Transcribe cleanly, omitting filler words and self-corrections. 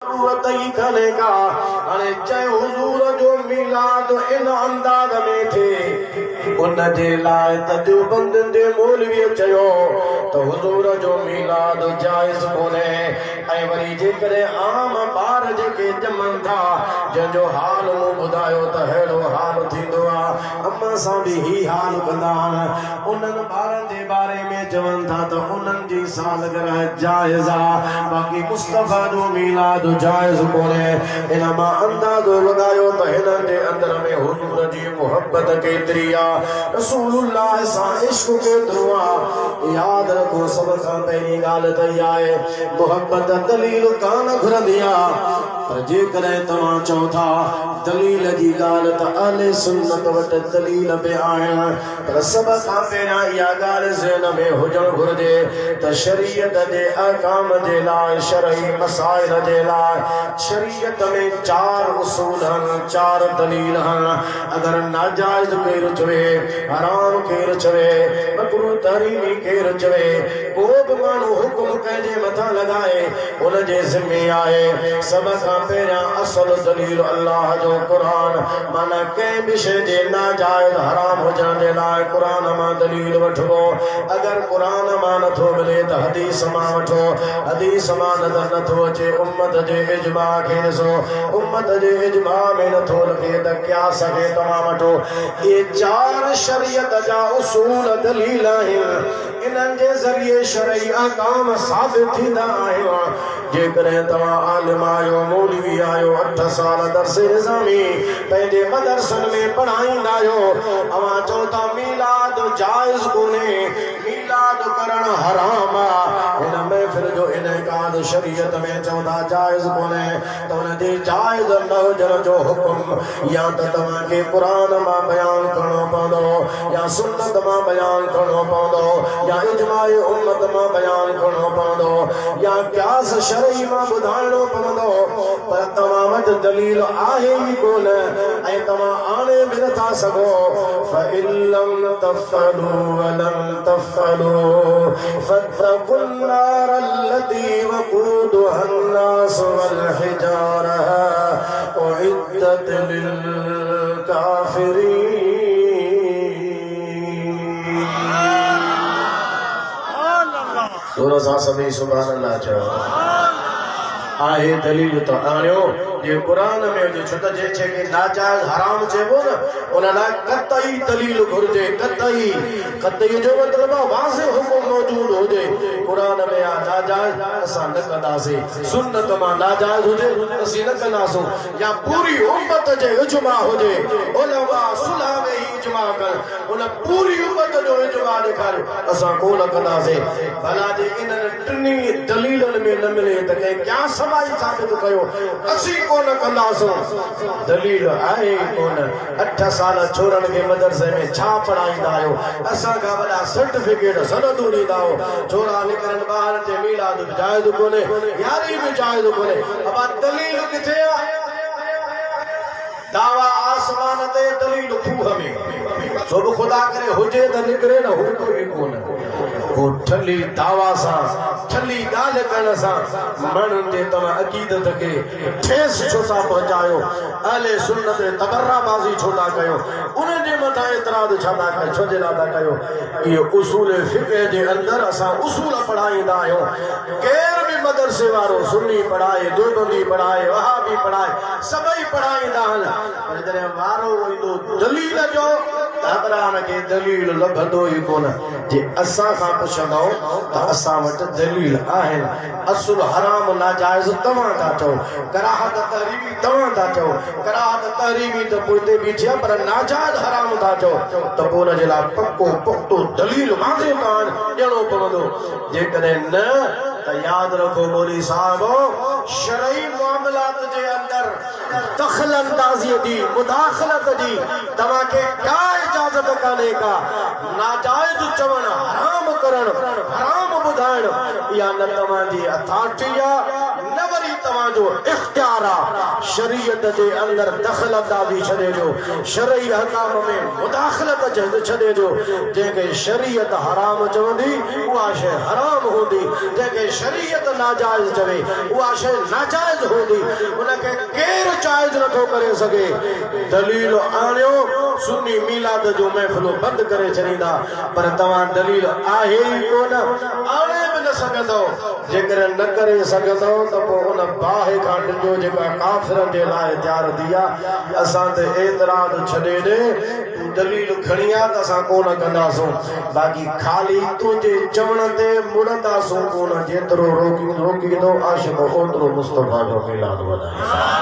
जरूरत ही कने का अने चाहे हुजूर जो मिलाद इन अंदाज में थे उन जे लाए तदेवबंद जे मौलवी चयो तो हुजूर जो मिलाद जायज कोने ऐं वरी जेकरे आम बार जेके जमन था जंहिंजो हाल मूं ॿुधायो त अहिड़ो हाल थींदो आहे अम्मा सां बि ही हाल कंदा आहिनि उन्हनि ॿारनि जे बारे में चवनि था त उन्हनि जी सालगिरह जाइज़ आहे बाक़ी मुस्तफ़ा जो मिलाद जायज़ कोने इन मां अंदाज़ो लॻायो त हिननि जे अंदर में हुजूर जी मुहबत केतिरी आहे रसूलुल्लाह सां इश्क केतिरो आहे यादि रखो सभ खां पहिरीं ॻाल्हि त इहा आहे मुहबत दलील कान घुरंदी आहे पर जेकॾहिं तव्हां चओ था दलील जी ॻाल्हि त अहले सुन्नत वटि दलील बि आहिनि पर सभ खां पहिरियां इहा ॻाल्हि ज़हन में हुजणु घुरिजे त शरीयत जे अहकाम जे लाइ शरई मसाइल जे लाइ शरीयत में 4 उसूल आहिनि 4 दलील आहिनि अगरि नाजाइज़ केरु चवे हराम केरु चवे मकरूह तहरीमी केरु चवे को बि माण्हू हुकुम कंहिंजे मथां लॻाए उन जे ज़िम्मे आहे सभ खां पहिरियां असल दलील अल्लाह जो कुरान माना कंहिं बि शइ जे नाजाइज़ हराम हुजण जे लाइ कुरान मां दलील वठिबो अगरि कुरान मां नथो मिले त हदीस मां वठो हदीस मां नज़र नथो अचे उम्मत जे इजमा खे ॾिसो उम्मत जे इजमा में नथो लॻे त क़यास खे तव्हां वठो इहे 4 शरीयत जा उसूल दलील आहिनि इन्हनि जे ज़रिए शरई अहकाम साबित थींदा आहिनि जेकॾहिं तव्हां आलिम आहियो मौलवी आहियो 8 साल दर्स निज़ामी पंहिंजे मदरसनि में पढ़ाईंदा आहियो अवां चओ था मीलाद जाइज़ कोन्हे मीलाद करणु हराम आहे हिन महफ़िल जो इनेकाद शरीयत में चवंदा जाइज़ कोन्हे त हुन जे जाइज़ न हुजण जो हुकुम या त तव्हांखे क़ुरान मां बयानु करणो पवंदो या सुन्नत मां बयानु करणो पवंदो या इजमाए उम्मत मां बयानु करणो पवंदो या क़यास शरई मां ॿुधाइणो पवंदो पर तव्हां वटि दलील आहे ई कोन ऐं तव्हां आणे बि नथा सघो فإن لم تفعلوا ولم تفعلوا فاتقوا النار التي وقودها الناس والحجارة أعدت للكافرين सूरह सां सभी सुभान अल्लाह चयो आहे दलील तो आणियो जे कुरान में जो छो त जे छे के नाजायज़ हराम चइबो न उन लाइ कतई दलील घुर्जे कतई जो मतलब वाज़े हुकुम मौजूद हुजे कुरान में आ नाजायज़ असां न कंदासीं सुन्नत मां नाजायज़ हुजे असीं न कंदासूं या पूरी उम्मत जे इजमा हुजे उलमा सुलह में ही इजमा कर उन पूरी उम्मत जो इजमा ॾेखारे असां कोन कंदासीं भला जे इन्हनि टिनी दलीलनि में न मिले त कंहिं क्या समाई साबित कयो असीं कोन कंदासूं दलील आहे कोन 8 साल छोरनि खे मदरसे में छा पढ़ाईंदा आहियो असां खां वॾा सर्टिफिकेट सनदूं ॾींदा आहियो छोरा निकिरनि ॿार ते मीलाद बि जाइज़ कोन्हे यारी बि जाइज़ कोन्हे अब दलील किथे आहे दावा आसमान ते दलील खूह में सो बि ख़ुदा करे हुजे त निकिरे न हू कोई कोन को ठली दावा सां ठली ॻाल्हि करण सां माण्हुनि जे तव्हां अक़ीदत खे ठेस छो था पहुचायो अहले सुन्नत तबर्राबाज़ी छो था कयो उन जे मथां एतिराज़ छा था कयो छो जे लाइ था कयो इहो उसूल फ़िक़्ह जे अंदरि असां उसूल पढ़ाईंदा आहियूं केर बि मदरसे वारो सुन्नी पढ़ाए देवबंदी पढ़ाए वहाबी पढ़ाए सभई पढ़ाईंदा आहिनि पर जॾहिं वारो ईंदो दलील जो ताबरान के दलील लभंदो ही कोन जे असां खां पुछंदो त असां वटि दलील आहिनि असुल हराम नाजाइज़ तव्हां था चओ कराहत तहरीमी तव्हां था चओ कराहत तहरीमी त पोइ ते बीठी आहे पर नाजाइज़ हराम था चओ त पोइ हुन जे लाइ पको पुख्तो दलील वाज़े कान ॾियणो पवंदो जेकॾहिं न त यादि रखो मौलवी साहब शरई मामलात जे अंदरि दखल अंदाज़ी जी मुदाखलत जी तव्हांखे का इजाज़त कान्हे का नाजाइज़ चवण हराम करण हराम ॿुधाइण इहा न तव्हांजी अथॉरिटी आहे न वरी तव्हांजो इख्तियार आहे शरीयत जे अंदर दखलत आदि छॾे ॾियो शरई हकाम में मुदाखलत छॾे ॾियो जंहिंखे शरीयत हराम चवंदी उहा शइ हराम हूंदी जंहिंखे शरीयत नाजाइज़ चवे उहा शइ नाजाइज़ हूंदी उनखे केरु जाइज़ नथो करे सघे दलील आणियो सुन्नी मीलाद जो महफ़िल बंदि करे छॾींदा पर तव्हां दलील आहे ई कोन आणे बि न सघंदव जेकर न करे सघंदव त पोइ उन बाहि खां ॾिजो जेका काफ़िरनि जे लाइ तयार थी आहे असां त एतिराज़ छॾे ॾे तूं दलील खणी आ त असां कोन कंदासूं बाक़ी ख़ाली तुंहिंजे चवण ते मुड़ंदासूं कोन जेतिरो रोकींदो आशिक़ ओतिरो मुस्तफ़ा जो मिलाद वधाए